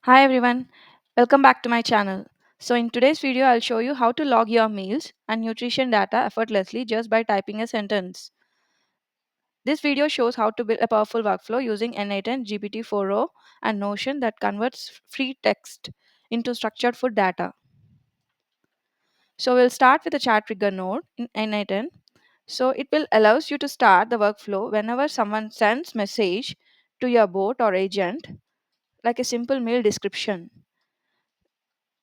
Hi everyone, welcome back to my channel. So in today's video, I'll show you how to log your meals and nutrition data effortlessly just by typing a sentence. This video shows how to build a powerful workflow using n8n GPT-4o and Notion that converts free text into structured food data. So we'll start with the chat trigger node in n8n. So it will allows you to start the workflow whenever someone sends message to your bot or agent like a simple mail description.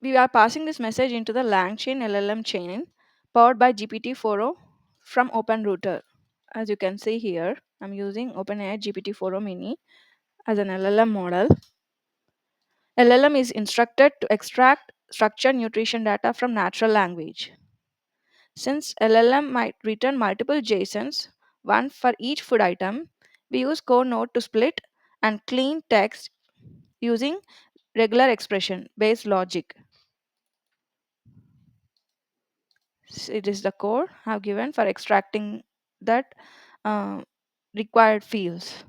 We are passing this message into the LangChain LLM chain powered by GPT-4o from OpenRouter. As you can see here, I'm using OpenAI GPT-4o Mini as an LLM model. LLM is instructed to extract structured nutrition data from natural language. Since LLM might return multiple JSONs, one for each food item, we use core node to split and clean text using regular expression based logic. It is the core I've given for extracting that uh, required fields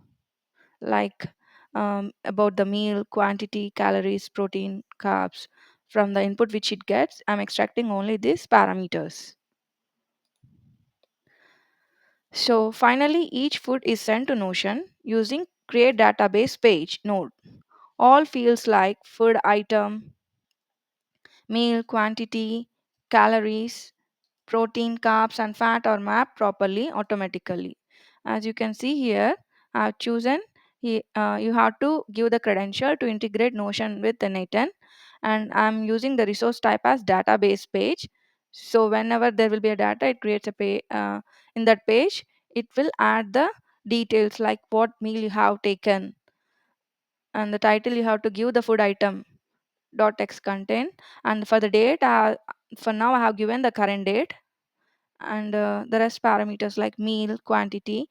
like about the meal, quantity, calories, protein, carbs. From the input which it gets, I'm extracting only these parameters. So finally, each food is sent to Notion using create database page node. All fields like food item, meal, quantity, calories, protein, carbs, and fat are mapped properly automatically. As you can see here, I have chosen you have to give the credential to integrate Notion with the n8n, and I'm using the resource type as database page. So whenever there will be a data, it creates a page. In that page, it will add the details like what meal you have taken and the title you have to give the food item dot text content, and for the date, for now I have given the current date, and the rest parameters like meal, quantity,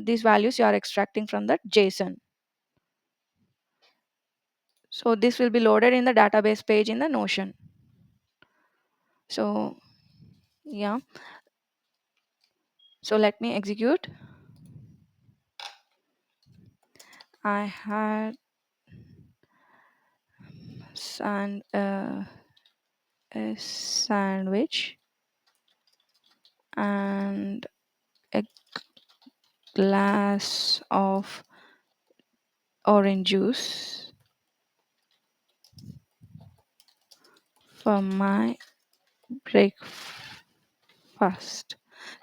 these values you are extracting from that JSON. So this will be loaded in the database page in the Notion. So yeah, so let me execute. I had a sandwich and a glass of orange juice for my breakfast.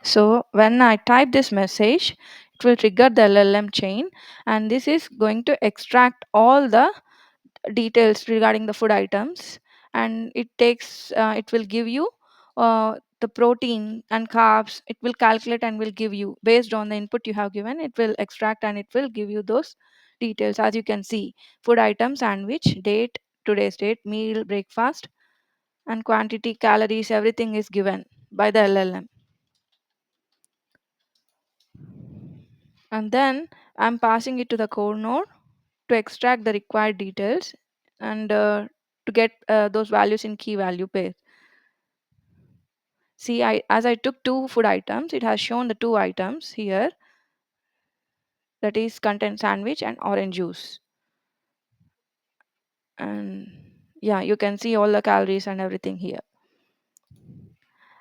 So when I type this message, it will trigger the LLM chain, and this is going to extract all the details regarding the food items, and it will give you the protein and carbs. It will calculate and will give you based on the input you have given. It will extract and it will give you those details. As you can see, food item, sandwich, date, today's date, meal, breakfast, and quantity, calories, everything is given by the LLM. And then I'm passing it to the core node to extract the required details and to get those values in key value pair. See, as I took two food items, it has shown the two items here, that is content sandwich and orange juice. And yeah, you can see all the calories and everything here.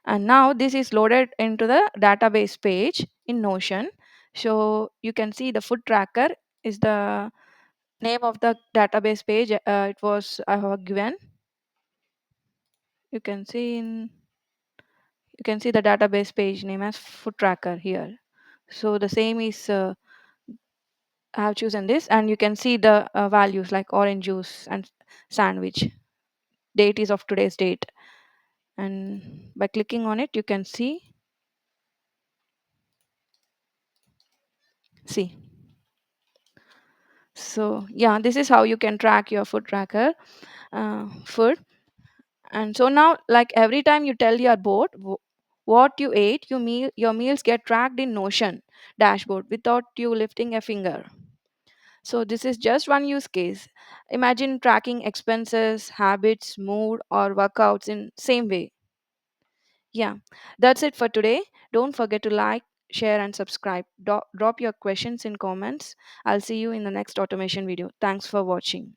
And now this is loaded into the database page in Notion. So you can see the food tracker is the name of the database page. It was I have given. You can see the database page name as food tracker here. So the same is I have chosen this, and you can see the values like orange juice and sandwich. Date is of today's date, and by clicking on it, you can see. So yeah, this is how you can track your food tracker food. And so now, like every time you tell your bot what you ate, your meals get tracked in Notion dashboard without you lifting a finger. So this is just one use case. Imagine tracking expenses, habits, mood, or workouts in same way. Yeah, that's it for today. Don't forget to like, share, and subscribe. Drop your questions in comments. I'll see you in the next automation video. Thanks for watching.